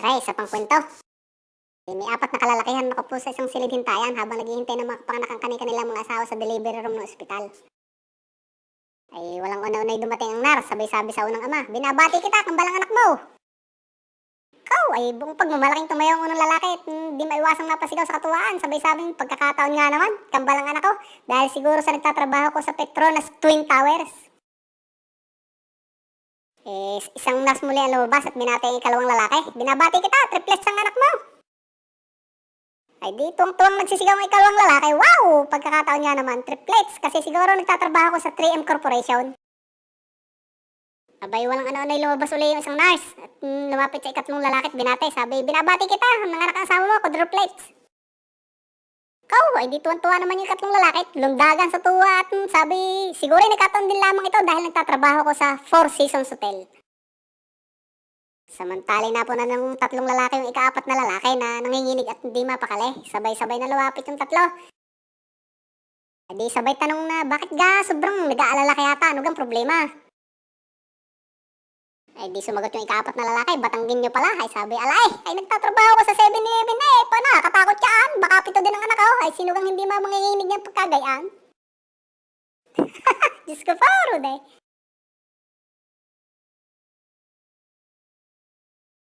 Aray, isa pang kwento. May apat na kalalakihan nakaupo sa isang silid hintayan habang naghihintay ng makapanganak ang kanilang mga asawa sa delivery room ng ospital. Ay walang una-unay dumating ang nurse, sabay-sabi sa unang ama, "Binabati kita, kambalang anak mo." Ikaw ay buong pagmamalaking tumayo ang unang lalaki at di maiwasang napasigaw sa katuwaan. Sabay-sabing pagkakataon nga naman, kambalang anak ko, dahil siguro sa nagtatrabaho ko sa Petronas Twin Towers. Isang nurse muli ang lumabas at binati ang ikalawang lalaki. "Binabati kita, triplets ang anak mo." Ay di tuwang-tuwang nagsisigaw ang ikalawang lalaki. Wow! Pagkakataon nga naman, triplets, kasi siguro nagtatrabaho ko sa 3M Corporation. Abay, walang ano-ano'y lumabas uli yung isang nurse at lumapit sa ikatlong lalaki at binate. Sabi, "Binabati kita, nanganak ang asawa mo, quadruplets." Ikaw, ay di tuwan-tuwa naman yung ikatlong lalaki at lundagan sa tuwa at sabi, siguro ay nagkataon din lamang ito dahil nagtatrabaho ko sa Four Seasons Hotel. Samantali na po na ng tatlong lalaki yung ikaapat na lalaki na nanginginig at hindi mapakali. Sabay-sabay na lumapit yung tatlo. E di sabay tanong na, "Bakit ga? Sobrang nag-aalala ka yata, ano gang problema?" Ay di sumagot yung ikaapat na lalaki, "Batanggin nyo pala." Ay sabi, "Alay, ay nagtatrabaho ko sa 7-Eleven na eh. Paano, nakakatakot yan? Baka pito din ang anak ko. Ay sino gang hindi manginginig ng pagkagayaan." Diyos ko po, Rude.